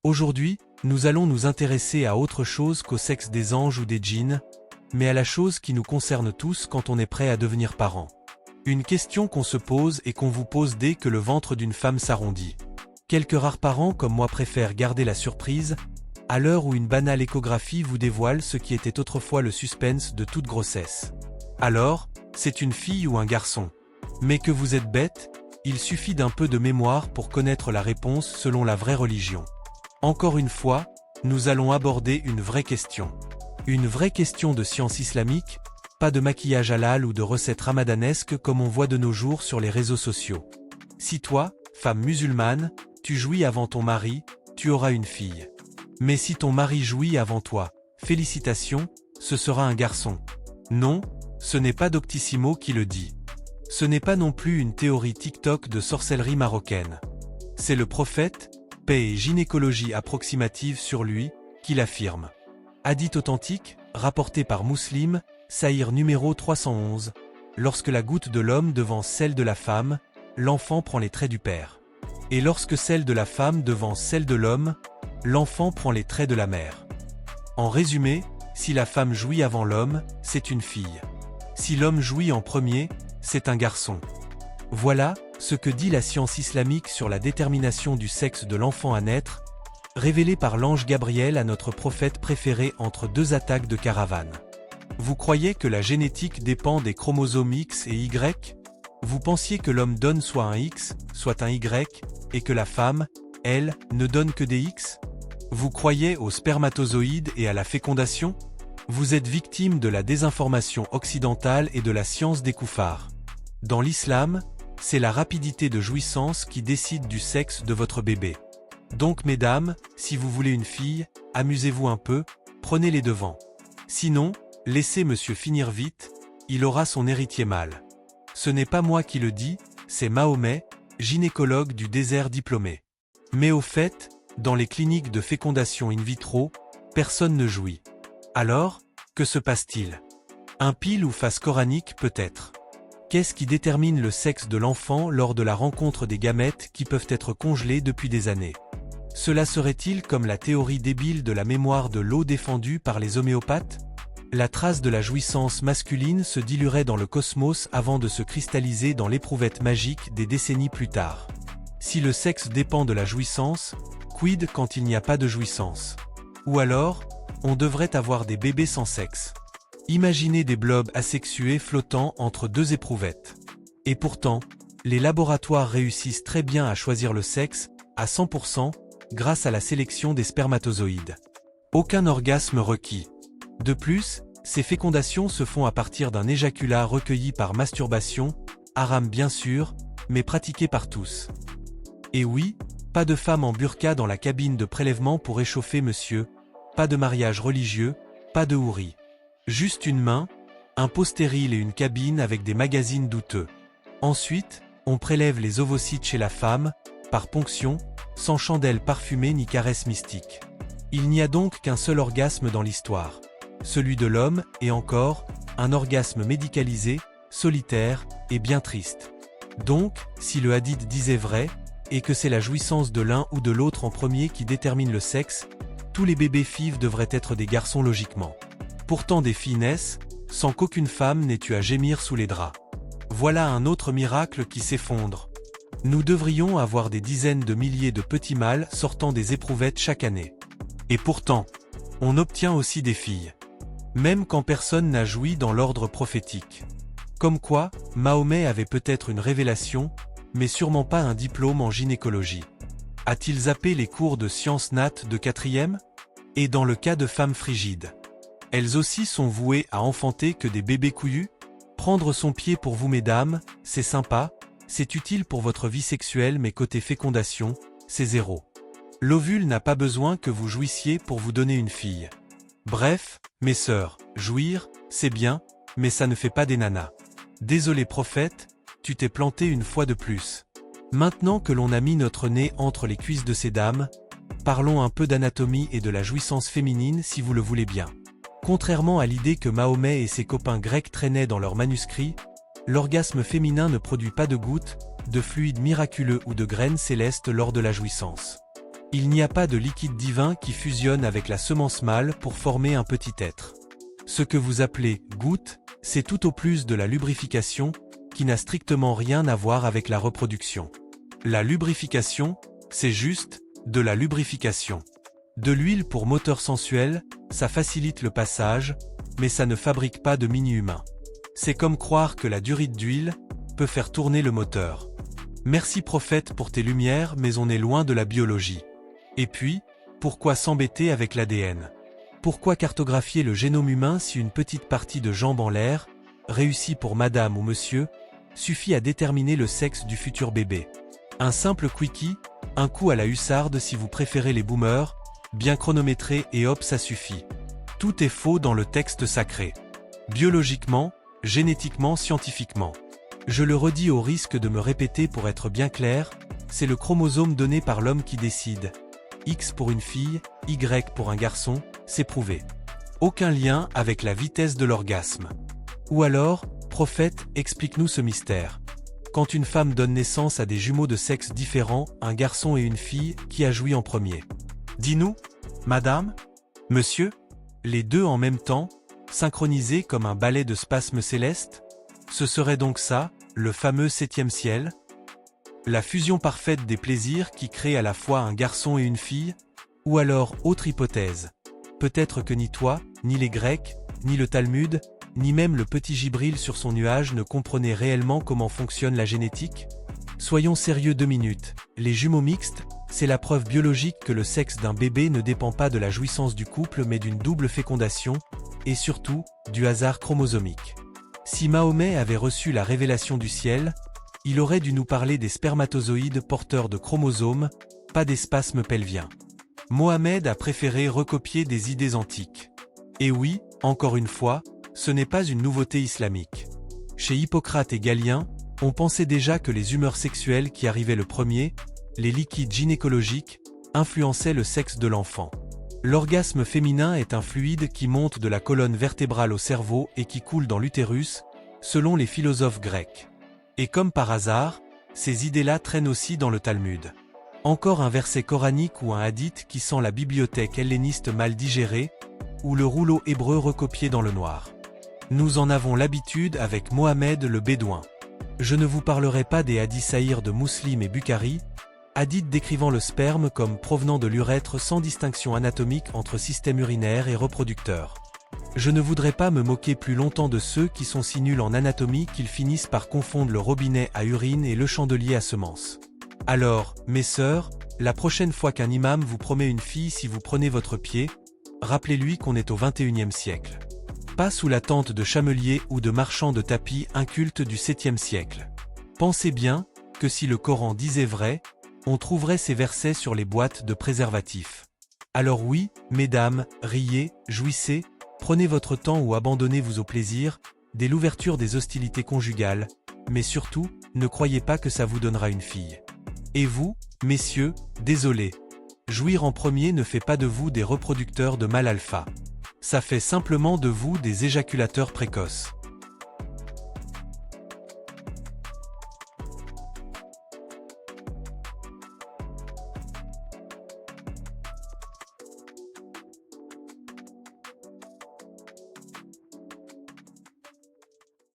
Aujourd'hui, nous allons nous intéresser à autre chose qu'au sexe des anges ou des djinns, mais à la chose qui nous concerne tous quand on est prêt à devenir parent. Une question qu'on se pose et qu'on vous pose dès que le ventre d'une femme s'arrondit. Quelques rares parents comme moi préfèrent garder la surprise, à l'heure où une banale échographie vous dévoile ce qui était autrefois le suspense de toute grossesse. Alors, c'est une fille ou un garçon. Mais que vous êtes bête, il suffit d'un peu de mémoire pour connaître la réponse selon la vraie religion. Encore une fois, nous allons aborder une vraie question. Une vraie question de science islamique, pas de maquillage halal ou de recettes ramadanesques comme on voit de nos jours sur les réseaux sociaux. Si toi, femme musulmane, tu jouis avant ton mari, tu auras une fille. Mais si ton mari jouit avant toi, félicitations, ce sera un garçon. Non, ce n'est pas Doctissimo qui le dit. Ce n'est pas non plus une théorie TikTok de sorcellerie marocaine. C'est le prophète, paix et gynécologie approximative sur lui, qui l'affirme. Hadith authentique, rapporté par Muslim, Sahih numéro 311. Lorsque la goutte de l'homme devance celle de la femme, l'enfant prend les traits du père. Et lorsque celle de la femme devance celle de l'homme, l'enfant prend les traits de la mère. En résumé, si la femme jouit avant l'homme, c'est une fille. Si l'homme jouit en premier, c'est un garçon. Voilà ce que dit la science islamique sur la détermination du sexe de l'enfant à naître, révélé par l'ange Gabriel à notre prophète préféré entre deux attaques de caravane. Vous croyez que la génétique dépend des chromosomes X et Y? Vous pensiez que l'homme donne soit un X, soit un Y, et que la femme, elle, ne donne que des X? Vous croyez aux spermatozoïdes et à la fécondation? Vous êtes victime de la désinformation occidentale et de la science des koufars. Dans l'islam, c'est la rapidité de jouissance qui décide du sexe de votre bébé. Donc mesdames, si vous voulez une fille, amusez-vous un peu, prenez les devants. Sinon, laissez monsieur finir vite, il aura son héritier mâle. Ce n'est pas moi qui le dis, c'est Mahomet, gynécologue du désert diplômé. Mais au fait, dans les cliniques de fécondation in vitro, personne ne jouit. Alors, que se passe-t-il? Un pile ou face coranique peut-être. Qu'est-ce qui détermine le sexe de l'enfant lors de la rencontre des gamètes qui peuvent être congelés depuis des années? Cela serait-il comme la théorie débile de la mémoire de l'eau défendue par les homéopathes? La trace de la jouissance masculine se diluerait dans le cosmos avant de se cristalliser dans l'éprouvette magique des décennies plus tard. Si le sexe dépend de la jouissance, quid quand il n'y a pas de jouissance? Ou alors, on devrait avoir des bébés sans sexe. Imaginez des blobs asexués flottant entre deux éprouvettes. Et pourtant, les laboratoires réussissent très bien à choisir le sexe, à 100%, grâce à la sélection des spermatozoïdes. Aucun orgasme requis. De plus, ces fécondations se font à partir d'un éjaculat recueilli par masturbation, haram bien sûr, mais pratiqué par tous. Et oui, pas de femme en burqa dans la cabine de prélèvement pour échauffer monsieur, pas de mariage religieux, pas de houri. Juste une main, un pot stérile et une cabine avec des magazines douteux. Ensuite, on prélève les ovocytes chez la femme, par ponction, sans chandelle parfumée ni caresse mystique. Il n'y a donc qu'un seul orgasme dans l'histoire. Celui de l'homme, et encore, un orgasme médicalisé, solitaire, et bien triste. Donc, si le hadith disait vrai, et que c'est la jouissance de l'un ou de l'autre en premier qui détermine le sexe, tous les bébés filles devraient être des garçons logiquement. Pourtant des filles naissent, sans qu'aucune femme n'ait eu à gémir sous les draps. Voilà un autre miracle qui s'effondre. Nous devrions avoir des dizaines de milliers de petits mâles sortant des éprouvettes chaque année. Et pourtant, on obtient aussi des filles. Même quand personne n'a joui dans l'ordre prophétique. Comme quoi, Mahomet avait peut-être une révélation, mais sûrement pas un diplôme en gynécologie. A-t-il zappé les cours de sciences nat de 4e? Et dans le cas de femmes frigides, elles aussi sont vouées à enfanter que des bébés couillus? Prendre son pied pour vous mesdames, c'est sympa, c'est utile pour votre vie sexuelle mais côté fécondation, c'est zéro. L'ovule n'a pas besoin que vous jouissiez pour vous donner une fille. Bref, mes sœurs, jouir, c'est bien, mais ça ne fait pas des nanas. Désolé prophète, tu t'es planté une fois de plus. Maintenant que l'on a mis notre nez entre les cuisses de ces dames, parlons un peu d'anatomie et de la jouissance féminine si vous le voulez bien. Contrairement à l'idée que Mahomet et ses copains grecs traînaient dans leurs manuscrits, l'orgasme féminin ne produit pas de gouttes, de fluide miraculeux ou de graines célestes lors de la jouissance. Il n'y a pas de liquide divin qui fusionne avec la semence mâle pour former un petit être. Ce que vous appelez goutte, c'est tout au plus de la lubrification, qui n'a strictement rien à voir avec la reproduction. La lubrification, c'est juste de la lubrification. De l'huile pour moteur sensuel, ça facilite le passage, mais ça ne fabrique pas de mini-humain. C'est comme croire que la durite d'huile peut faire tourner le moteur. Merci prophète pour tes lumières, mais on est loin de la biologie. Et puis, pourquoi s'embêter avec l'ADN? Pourquoi cartographier le génome humain si une petite partie de jambe en l'air, réussie pour madame ou monsieur, suffit à déterminer le sexe du futur bébé? Un simple quickie, un coup à la hussarde si vous préférez les boomers, bien chronométré et hop ça suffit. Tout est faux dans le texte sacré. Biologiquement, génétiquement, scientifiquement. Je le redis au risque de me répéter pour être bien clair, c'est le chromosome donné par l'homme qui décide. X pour une fille, Y pour un garçon, c'est prouvé. Aucun lien avec la vitesse de l'orgasme. Ou alors, prophète, explique-nous ce mystère. Quand une femme donne naissance à des jumeaux de sexe différents, un garçon et une fille, qui a joui en premier? Dis-nous, madame? Monsieur? Les deux en même temps, synchronisés comme un ballet de spasmes célestes? Ce serait donc ça, le fameux 7e ciel? La fusion parfaite des plaisirs qui crée à la fois un garçon et une fille? Ou alors, autre hypothèse. Peut-être que ni toi, ni les Grecs, ni le Talmud, ni même le petit Gibril sur son nuage ne comprenaient réellement comment fonctionne la génétique? Soyons sérieux 2 minutes. Les jumeaux mixtes, c'est la preuve biologique que le sexe d'un bébé ne dépend pas de la jouissance du couple mais d'une double fécondation, et surtout, du hasard chromosomique. Si Mahomet avait reçu la révélation du ciel, il aurait dû nous parler des spermatozoïdes porteurs de chromosomes, pas des spasmes pelviens. Mohamed a préféré recopier des idées antiques. Et oui, encore une fois, ce n'est pas une nouveauté islamique. Chez Hippocrate et Galien, on pensait déjà que les humeurs sexuelles qui arrivaient le premier, les liquides gynécologiques, influençaient le sexe de l'enfant. L'orgasme féminin est un fluide qui monte de la colonne vertébrale au cerveau et qui coule dans l'utérus, selon les philosophes grecs. Et comme par hasard, ces idées-là traînent aussi dans le Talmud. Encore un verset coranique ou un hadith qui sent la bibliothèque helléniste mal digérée, ou le rouleau hébreu recopié dans le noir. Nous en avons l'habitude avec Mohamed le Bédouin. Je ne vous parlerai pas des hadiths sahirs de Muslim et Bukhari, hadiths décrivant le sperme comme provenant de l'urètre sans distinction anatomique entre système urinaire et reproducteur. Je ne voudrais pas me moquer plus longtemps de ceux qui sont si nuls en anatomie qu'ils finissent par confondre le robinet à urine et le chandelier à semences. Alors, mes sœurs, la prochaine fois qu'un imam vous promet une fille si vous prenez votre pied, rappelez-lui qu'on est au XXIe siècle. Pas sous la tente de chameliers ou de marchands de tapis incultes du 7e siècle. Pensez bien que si le Coran disait vrai, on trouverait ces versets sur les boîtes de préservatifs. Alors oui, mesdames, riez, jouissez, prenez votre temps ou abandonnez-vous au plaisir, dès l'ouverture des hostilités conjugales, mais surtout, ne croyez pas que ça vous donnera une fille. Et vous, messieurs, désolé. Jouir en premier ne fait pas de vous des reproducteurs de mâles alpha. Ça fait simplement de vous des éjaculateurs précoces.